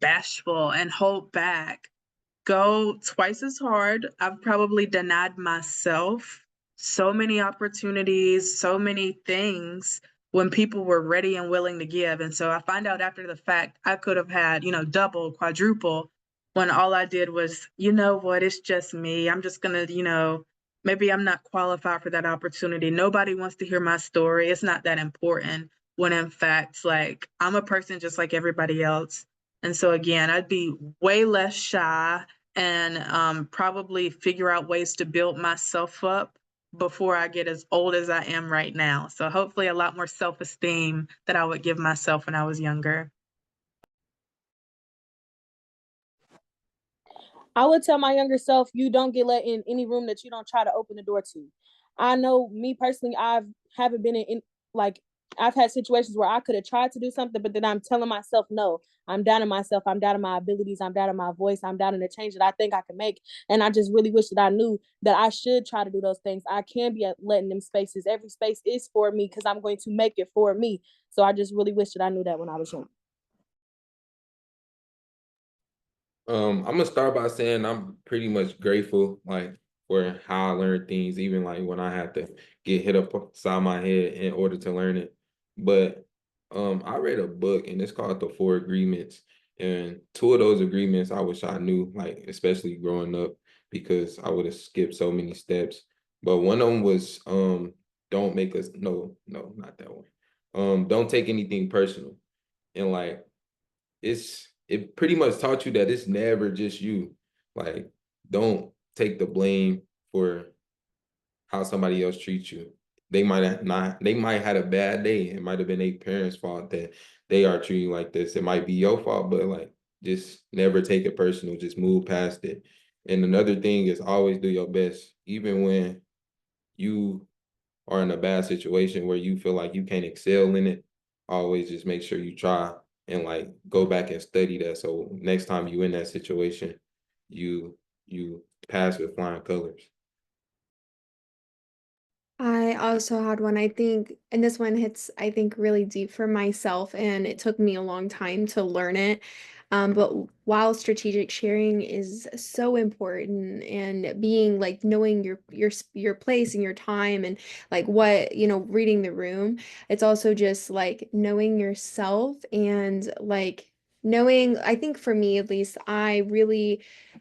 Speaker 6: bashful and hold back. Go twice as hard. I've probably denied myself so many opportunities, so many things when people were ready and willing to give. And so I find out after the fact, I could have had, double, quadruple, when all I did was, what, it's just me. I'm just going to, maybe I'm not qualified for that opportunity. Nobody wants to hear my story. It's not that important. When in fact, like, I'm a person just like everybody else. And so again, I'd be way less shy and probably figure out ways to build myself up before I get as old as I am right now. So hopefully a lot more self-esteem that I would give myself when I was younger.
Speaker 5: I would tell my younger self, you don't get let in any room that you don't try to open the door to. I know me personally, haven't been in like, I've had situations where I could have tried to do something, but then I'm telling myself, no, I'm doubting myself. I'm doubting my abilities. I'm doubting my voice. I'm doubting the change that I think I can make. And I just really wish that I knew that I should try to do those things. I can be letting them spaces. Every space is for me because I'm going to make it for me. So I just really wish that I knew that when I was young.
Speaker 4: I'm gonna start by saying I'm pretty much grateful, like, for how I learned things, even like when I had to get hit upside my head in order to learn it. But I read a book and it's called The Four Agreements. And two of those agreements I wish I knew, like, especially growing up, because I would have skipped so many steps. But one of them was don't make us not that one. Don't take anything personal. And like, it pretty much taught you that it's never just you. Like, don't take the blame for how somebody else treats you. They might have had a bad day. It might have been their parents' fault that they are treating you like this. It might be your fault, but like, just never take it personal. Just move past it. And another thing is always do your best, even when you are in a bad situation where you feel like you can't excel in it. Always just make sure you try and like go back and study that, so next time you in that situation, you pass with flying colors.
Speaker 3: I also had one, I think, and this one hits, I think, really deep for myself, and it took me a long time to learn it. But while strategic sharing is so important and being like knowing your place and your time and like what, reading the room, it's also just like knowing yourself and like knowing, I think for me at least, I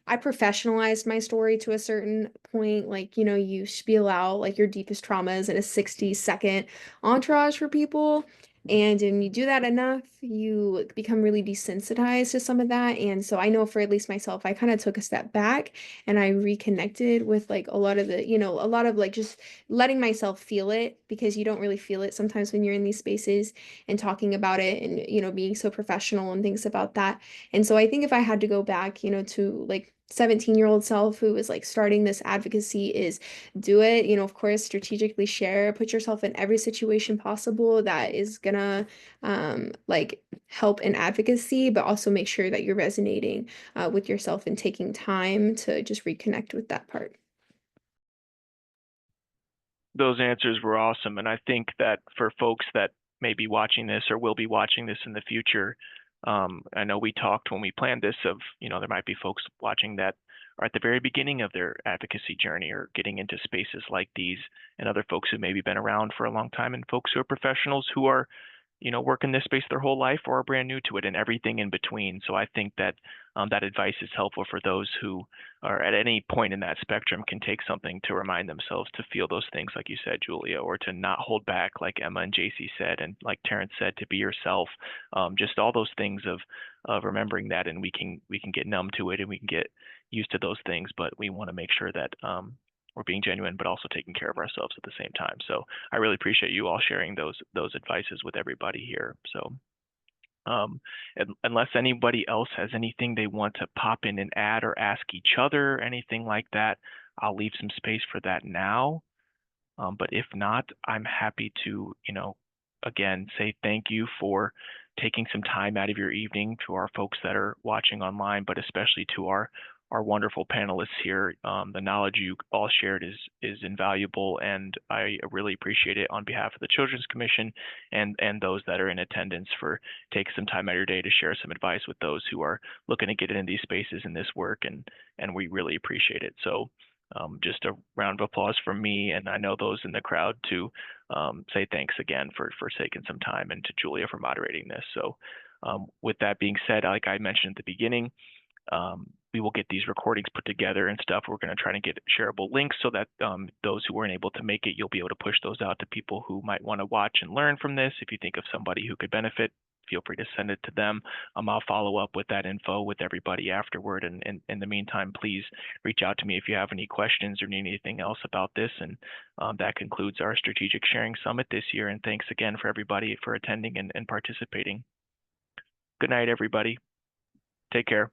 Speaker 3: professionalized my story to a certain point. Like, you spiel out like your deepest traumas in a 60-second entourage for people. And when you do that enough, you become really desensitized to some of that. And so I know for at least myself, I kind of took a step back and I reconnected with like a lot of a lot of like just letting myself feel it, because you don't really feel it sometimes when you're in these spaces and talking about it and, being so professional and things about that. And so I think if I had to go back, to like 17-year-old self who was like starting this advocacy, is do it, of course, strategically share, put yourself in every situation possible that is gonna like help in advocacy, but also make sure that you're resonating with yourself and taking time to just reconnect with that part.
Speaker 1: Those answers were awesome. And I think that for folks that may be watching this or will be watching this in the future. I know we talked when we planned this of, there might be folks watching that are at the very beginning of their advocacy journey or getting into spaces like these, and other folks who maybe been around for a long time, and folks who are professionals who are, work in this space their whole life or are brand new to it, and everything in between. So I think that that advice is helpful for those who are at any point in that spectrum, can take something to remind themselves to feel those things, like you said, Julia, or to not hold back, like Emma and JC said, and like Terrence said, to be yourself. Just all those things of remembering that, and we can get numb to it and we can get used to those things, but we want to make sure that we're being genuine, but also taking care of ourselves at the same time. So I really appreciate you all sharing those advices with everybody here. So unless anybody else has anything they want to pop in and add or ask each other, anything like that, I'll leave some space for that now. But if not, I'm happy to, again, say thank you for taking some time out of your evening, to our folks that are watching online, but especially to our wonderful panelists here. The knowledge you all shared is invaluable, and I really appreciate it on behalf of the Children's Commission and those that are in attendance, for taking some time out of your day to share some advice with those who are looking to get into these spaces and this work, and we really appreciate it. So just a round of applause from me, and I know those in the crowd, to say thanks again for taking some time, and to Julia for moderating this. So with that being said, like I mentioned at the beginning, we will get these recordings put together and stuff. We're going to try to get shareable links so that those who weren't able to make it, you'll be able to push those out to people who might want to watch and learn from this. If you think of somebody who could benefit, feel free to send it to them. I'll follow up with that info with everybody afterward. And in the meantime, please reach out to me if you have any questions or need anything else about this. And that concludes our Strategic Sharing Summit this year. And thanks again for everybody for attending and participating. Good night, everybody. Take care.